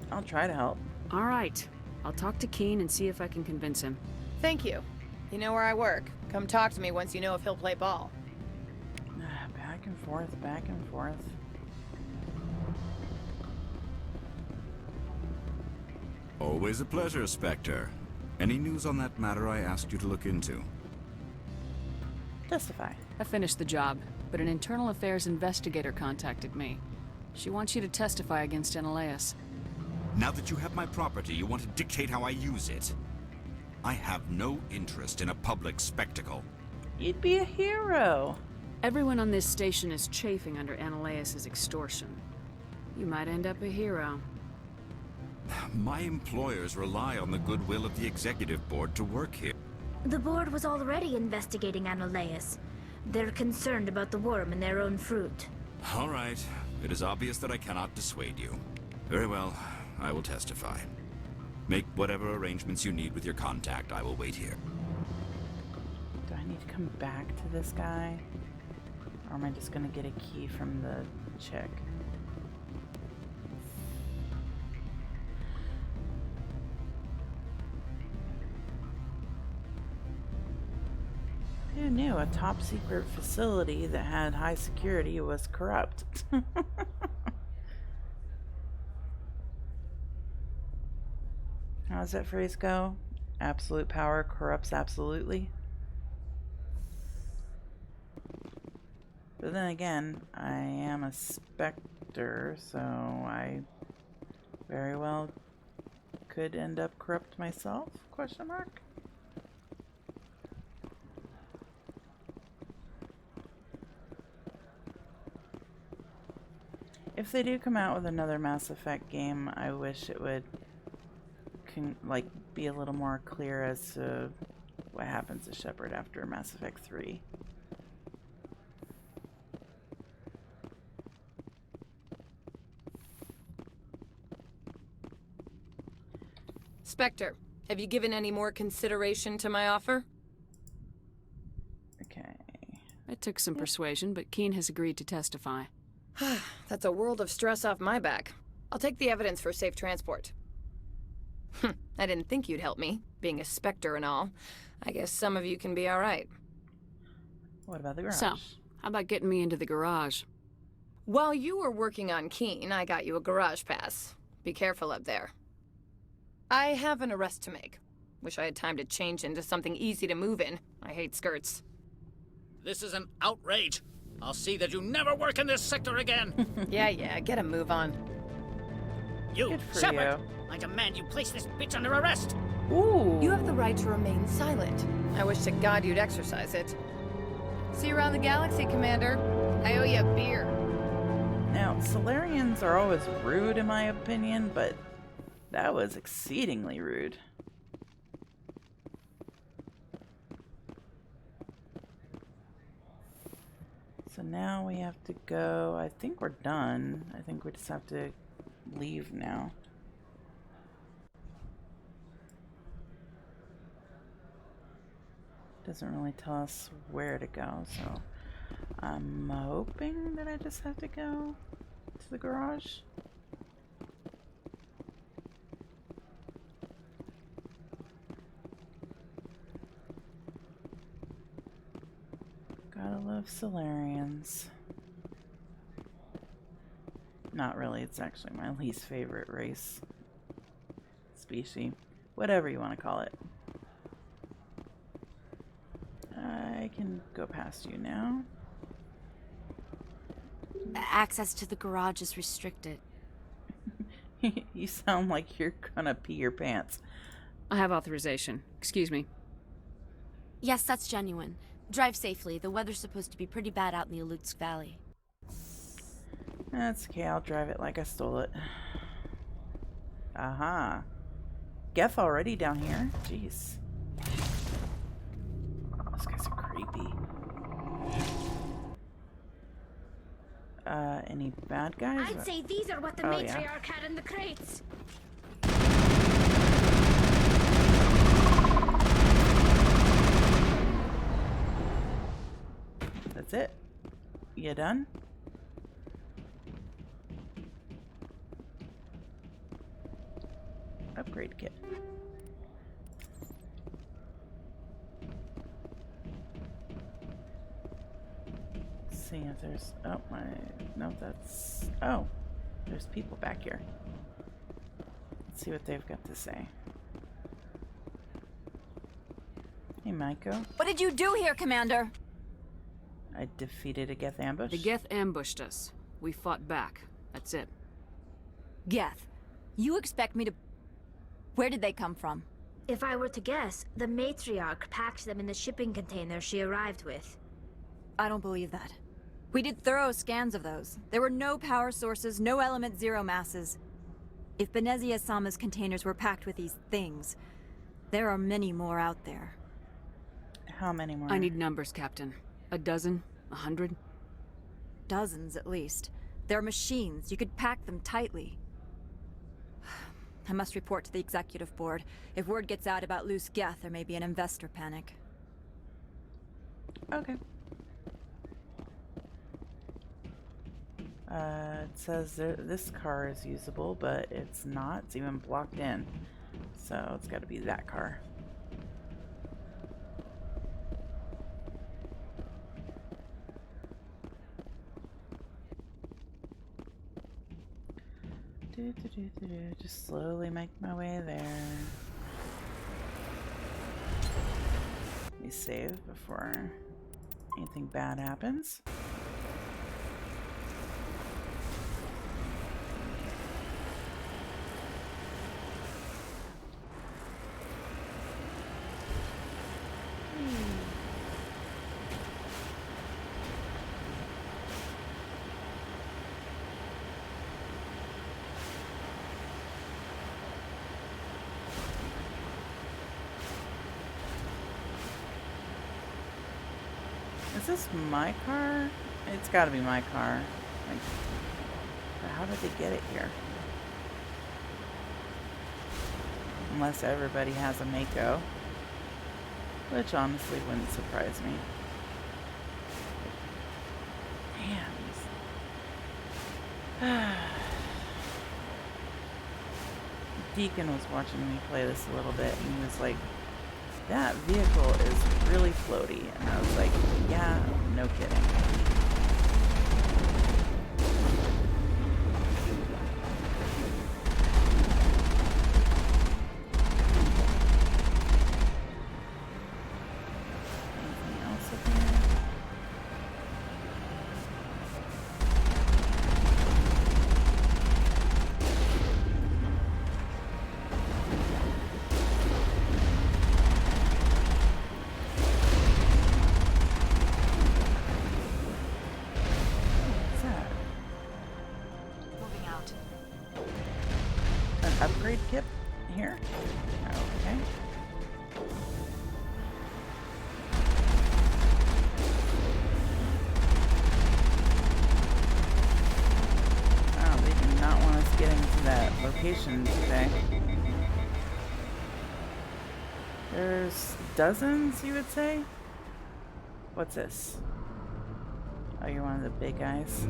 I'll try to help. All right. I'll talk to Keen and see if I can convince him. Thank you. You know where I work. Come talk to me once you know if he'll play ball. Back and forth, back and forth. Always a pleasure, Spectre. Any news on that matter I asked you to look into? Testify. I finished the job, but an internal affairs investigator contacted me. She wants you to testify against Analeas. Now that you have my property, you want to dictate how I use it. I have no interest in a public spectacle. You'd be a hero. Everyone on this station is chafing under Analeas' extortion. You might end up a hero. My employers rely on the goodwill of the executive board to work here. The board was already investigating Analeas. They're concerned about the worm in their own fruit. All right. It is obvious that I cannot dissuade you. Very well. I will testify. Make whatever arrangements you need with your contact. I will wait here. Do I need to come back to this guy? Or am I just gonna get a key from the chick? Who knew a top secret facility that had high security was corrupt? How does that phrase go? Absolute power corrupts absolutely. But then again, I am a specter, so I very well could end up corrupt myself? Question mark. If they do come out with another Mass Effect game, I wish it would be a little more clear as to what happens to Shepard after Mass Effect 3. Spectre, have you given any more consideration to my offer? Okay. It took some persuasion, but Keen has agreed to testify. That's a world of stress off my back. I'll take the evidence for safe transport. I didn't think you'd help me, being a Spectre and all. I guess some of you can be alright. What about the garage? So, how about getting me into the garage? While you were working on Keen, I got you a garage pass. Be careful up there. I have an arrest to make. Wish I had time to change into something easy to move in. I hate skirts. This is an outrage. I'll see that you never work in this sector again. Yeah, get a move on. You, Shepard! I demand you place this bitch under arrest! Ooh! You have the right to remain silent. I wish to God you'd exercise it. See you around the galaxy, Commander. I owe you a beer. Now, Solarians are always rude in my opinion, but that was exceedingly rude. So now we have to go. I think we're done. I think we just have to leave now. Doesn't really tell us where to go, so I'm hoping that I just have to go to the garage. Gotta love Solarians. Not really, it's actually my least favorite race. Species. Whatever you want to call it. I can go past you now. Access to the garage is restricted. You sound like you're gonna pee your pants. I have authorization. Excuse me. Yes, that's genuine. Drive safely. The weather's supposed to be pretty bad out in the Alutsk Valley. That's okay, I'll drive it like I stole it. Aha. Geth already down here? Jeez. Those guys are creepy. Any bad guys? I'd say these are what the matriarch had in the crates. That's it? You done? Upgrade kit. See if there's there's people back here. Let's see what they've got to say. Hey, Maiko. What did you do here, Commander? I defeated a Geth ambush. The Geth ambushed us. We fought back. That's it. Geth, you expect me to... Where did they come from? If I were to guess, the matriarch packed them in the shipping container she arrived with. I don't believe that. We did thorough scans of those. There were no power sources, no element zero masses. If Benezia Sama's containers were packed with these things, there are many more out there. How many more? I need numbers, Captain. A dozen? 100? Dozens, at least. They're machines. You could pack them tightly. I must report to the executive board. If word gets out about loose Geth, there may be an investor panic. Okay. It says this car is usable, but it's not. It's even blocked in. So it's got to be that car. Just slowly make my way there. Let me save before anything bad happens. Is this my car? It's gotta be my car. Like, how did they get it here? Unless everybody has a Mako. Which honestly wouldn't surprise me. Man. Deacon was watching me play this a little bit and he was like, that vehicle is really floaty. And I was like, yeah, no kidding. Anything else up here? Upgrade kit here? Okay. Oh, they do not want us getting to that location today. There's dozens, you would say? What's this? Oh, you're one of the big guys.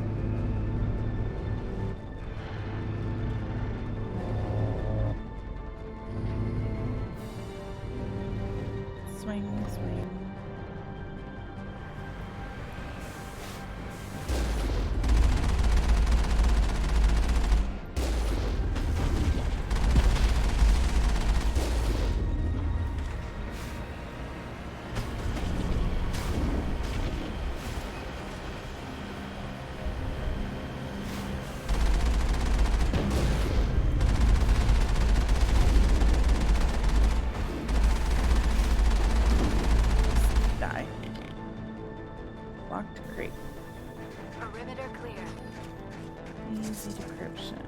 Swing, swing. Locked? Great. Perimeter clear. Easy decryption.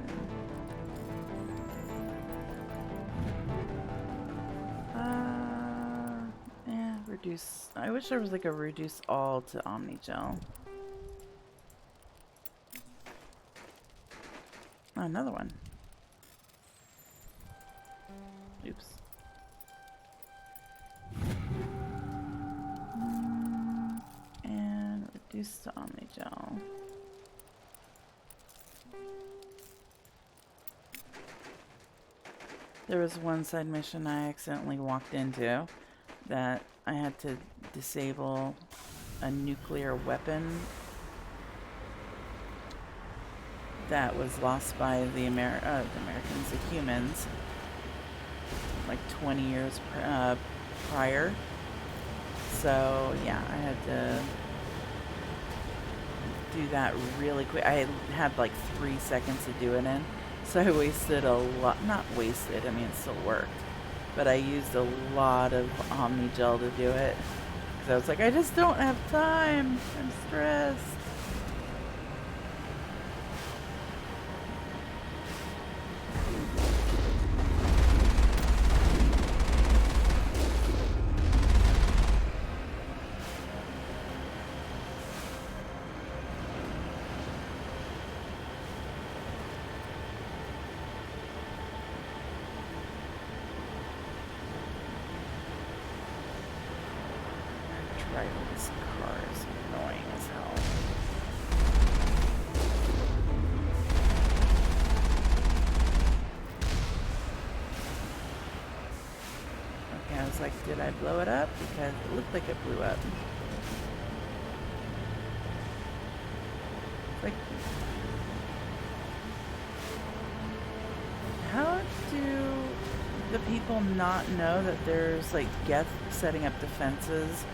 Yeah, reduce. I wish there was like a reduce all to Omnigel. Oh, another one. Oops. And reduce to Omnigel. There was one side mission I accidentally walked into that I had to disable a nuclear weapon that was lost by the Americans, the humans, like 20 years prior. So yeah, I had to do that really quick. I had like 3 seconds to do it in. So I wasted a lot, not wasted, I mean it still worked, but I used a lot of Omnigel to do it, because I was like, I just don't have time, I'm stressed. Driving this car is annoying as hell. Okay, I was like, did I blow it up? Because it looked like it blew up. Like, how do the people not know that there's like Geth setting up defenses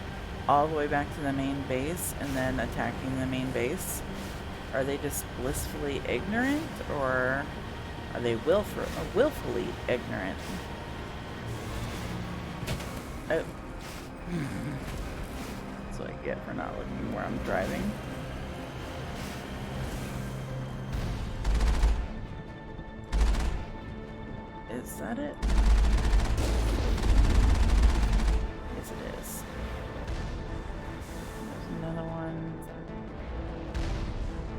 all the way back to the main base and then attacking the main base? Are they just blissfully ignorant, or are they willfully ignorant? Oh. That's what I get for not looking where I'm driving. Is that it? Yes, it is. There's another one.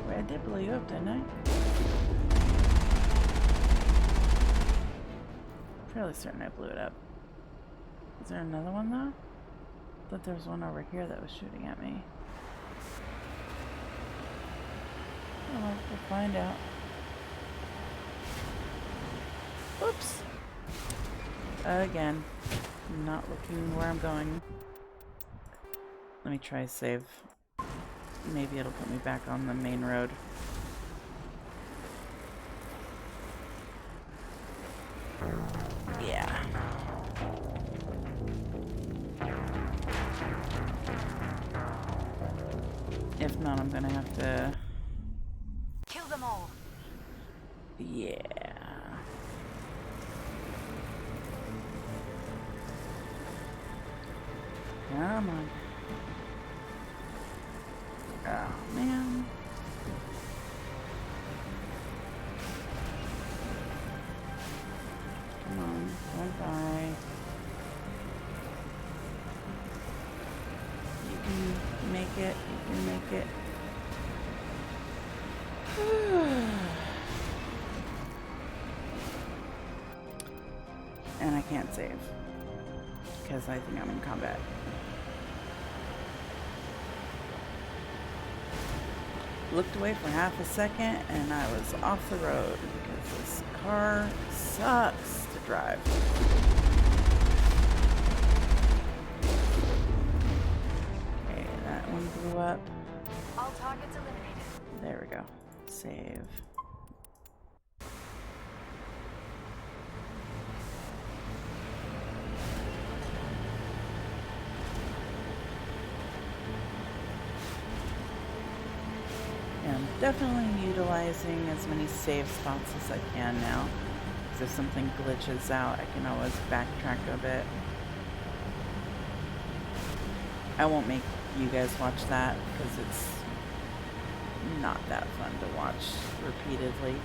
Wait, I did blow you up, didn't I? Fairly certain I blew it up. Is there another one though? I thought there was one over here that was shooting at me. Oh, well, we'll find out. Whoops. Again, not looking where I'm going. Let me try save. Maybe it'll put me back on the main road. Yeah. If not, I'm gonna have to kill them all. Yeah. Come on. Oh, man. Come on, don't die. You can make it, you can make it. And I can't save, because I think I'm in combat. Looked away for half a second and I was off the road because this car sucks to drive. Okay, that one blew up. All targets eliminated. There we go. Save. I'm definitely utilizing as many save spots as I can now. Because if something glitches out, I can always backtrack a bit. I won't make you guys watch that because it's not that fun to watch repeatedly.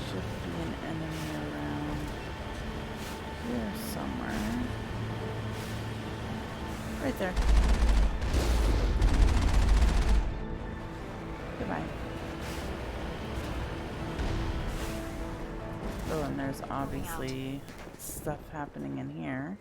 Should be an enemy around here somewhere. Right there. Goodbye. Oh, and there's obviously stuff happening in here.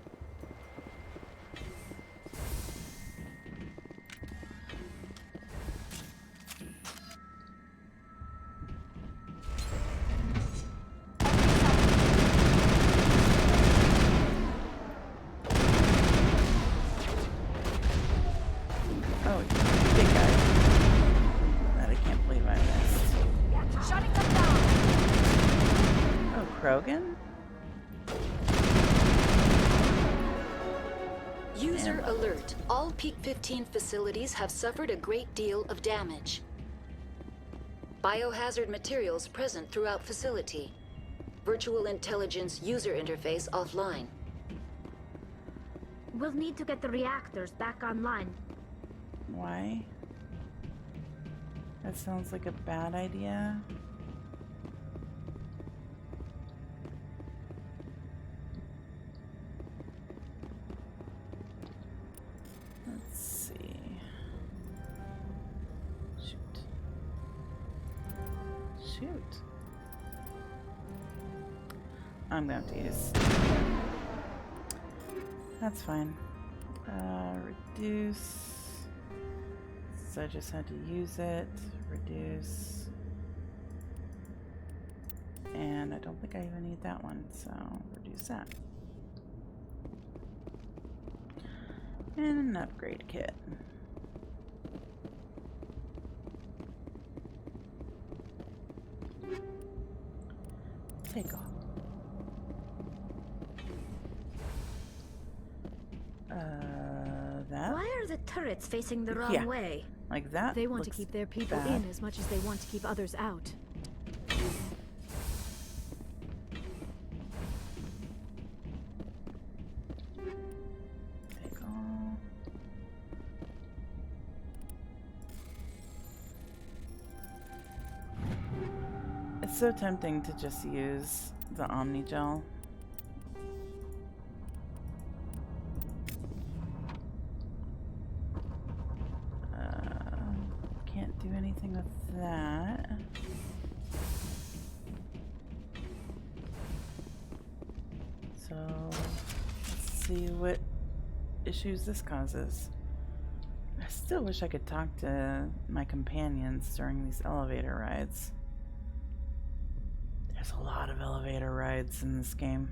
Oh, big guy. That I can't believe I missed. Shutting them down. Oh, Krogan? User alert. All Peak 15 facilities have suffered a great deal of damage. Biohazard materials present throughout facility. Virtual intelligence user interface offline. We'll need to get the reactors back online. Why? That sounds like a bad idea. Let's see. Shoot. Shoot. I'm going to use. That's fine. Reduce. So I just had to use it. Reduce. And I don't think I even need that one, so reduce that. And an upgrade kit. Take off. That? Why are the turrets facing the wrong way? Like that? They want to keep their people in as much as they want to keep others out. Take all. It's so tempting to just use the Omni Gel. Can't do anything with that. So let's see what issues this causes. I still wish I could talk to my companions during these elevator rides. There's a lot of elevator rides in this game.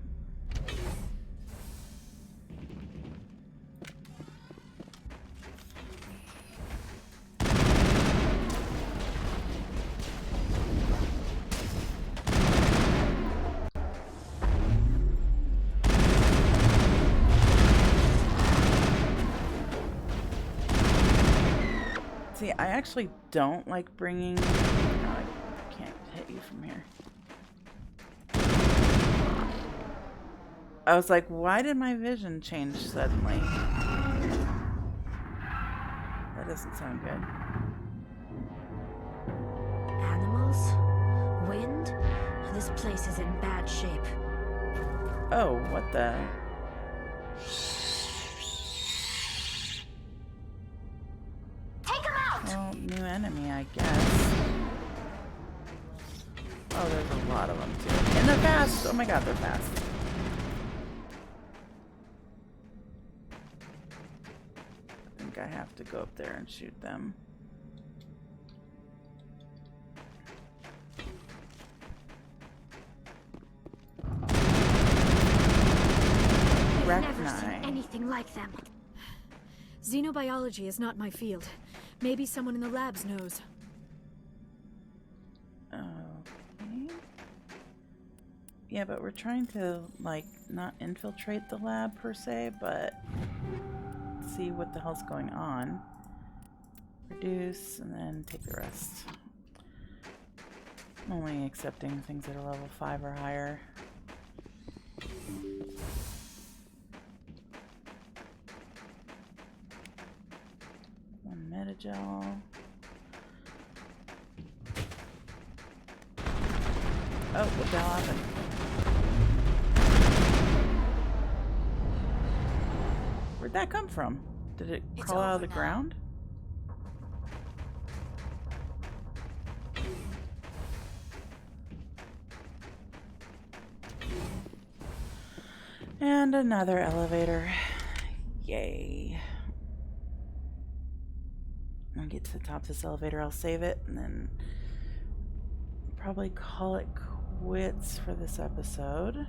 See, I actually don't like bringing... No, I can't hit you from here. I was like, why did my vision change suddenly? That doesn't sound good. Animals? Wind? This place is in bad shape. Oh, what the... Well, new enemy, I guess. Oh, there's a lot of them too. And they're fast! Oh my god, they're fast. I think I have to go up there and shoot them. I've never seen anything like them. Xenobiology is not my field. Maybe someone in the labs knows. Okay. Yeah, but we're trying to, like, not infiltrate the lab per se, but see what the hell's going on. Reduce, and then take the rest. I'm only accepting things that are level 5 or higher. One metagel. Oh, what the hell happened? Where'd that come from? Did it crawl out of the ground? And another elevator. Yay. When I get to the top of this elevator, I'll save it and then probably call it quits for this episode.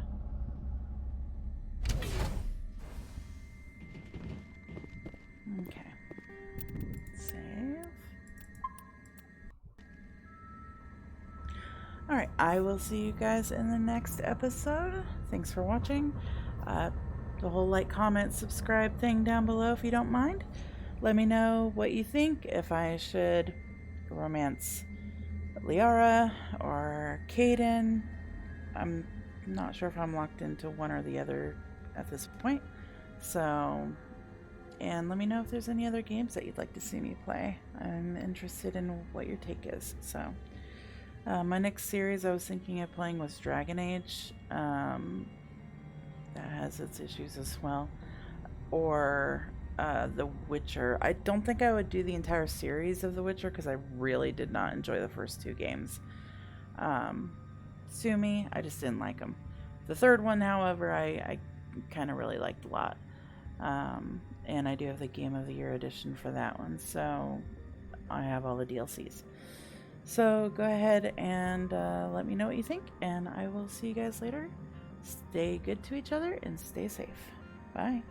Okay. Save. Alright, I will see you guys in the next episode. Thanks for watching. The whole like, comment, subscribe thing down below if you don't mind. Let me know what you think, if I should romance Liara or Caden. I'm not sure if I'm locked into one or the other at this point. So, and let me know if there's any other games that you'd like to see me play. I'm interested in what your take is. So, my next series I was thinking of playing was Dragon Age. That has its issues as well. Or The Witcher. I don't think I would do the entire series of The Witcher because I really did not enjoy the first 2 games. Sue me, I just didn't like them. The third one, however, I kind of really liked a lot. And I do have the Game of the Year edition for that one, so I have all the DLCs. So go ahead and let me know what you think, and I will see you guys later. Stay good to each other and stay safe. Bye.